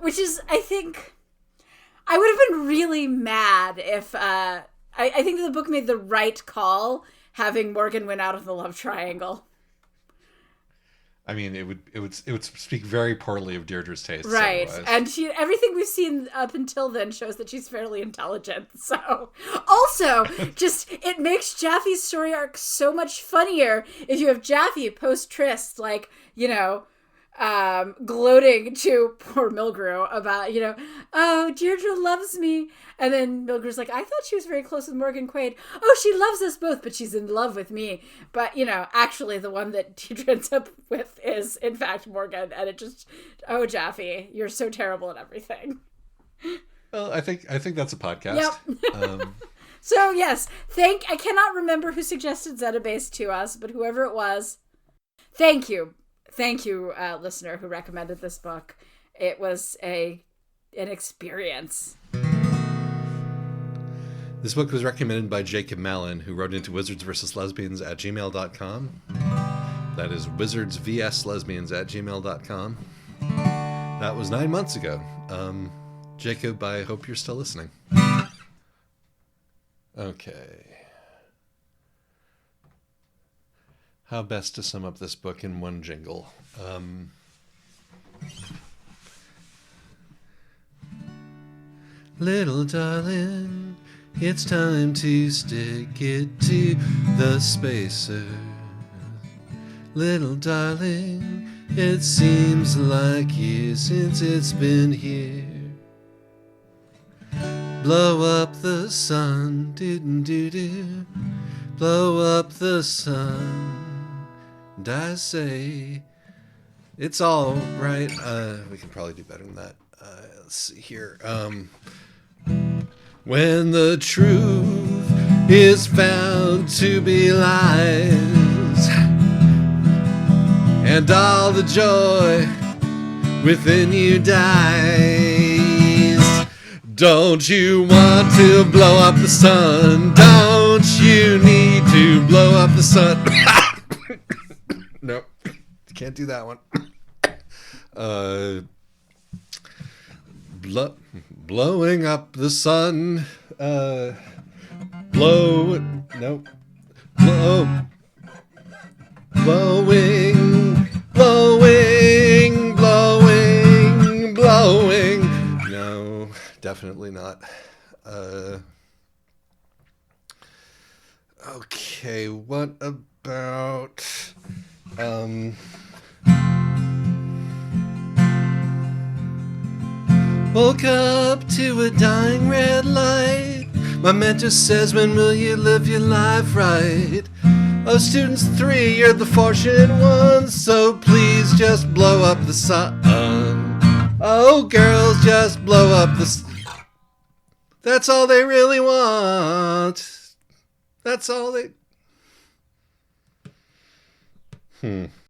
Which is, I think, I would have been really mad if, I think that the book made the right call having Morgan win out of the love triangle. I mean, it would speak very poorly of Deirdre's taste. Right. Otherwise. And everything we've seen up until then shows that she's fairly intelligent. So also, just, it makes Jaffe's story arc so much funnier if you have Jaffe post tryst, like, you know, gloating to poor Milgrew about, you know, oh, Deirdre loves me. And then Milgrew's like, I thought she was very close with Morgan Quaid. Oh, she loves us both, but she's in love with me. But, you know, actually the one that Deirdre ends up with is, in fact, Morgan. And it just, oh, Jaffe, you're so terrible at everything. Well, I think that's a podcast. Yep. So, yes, I cannot remember who suggested Zeta Base to us, but whoever it was, thank you. Thank you, listener, who recommended this book. It was an experience. This book was recommended by Jacob Mallon, who wrote into wizardsvslesbians@gmail.com. That is wizardsvslesbians@gmail.com. That was 9 months ago. Jacob, I hope you're still listening. Okay. How best to sum up this book in one jingle? Little darling, it's time to stick it to the spacer. Little darling, it seems like years since it's been here. Blow up the sun, do-do-do-do. Blow up the sun. And I say, it's all right. We can probably do better than that. Let's see here. When the truth is found to be lies, and all the joy within you dies, don't you want to blow up the sun? Don't you need to blow up the sun? Nope, can't do that one. Blowing up the sun. Blowing. No, definitely not. Okay, what about woke up to a dying red light. My mentor says, when will you live your life right? Oh, students 3, you're the fortunate ones, so please just blow up the sun. Oh, girls, just blow up the sun. That's all they really want. That's all they...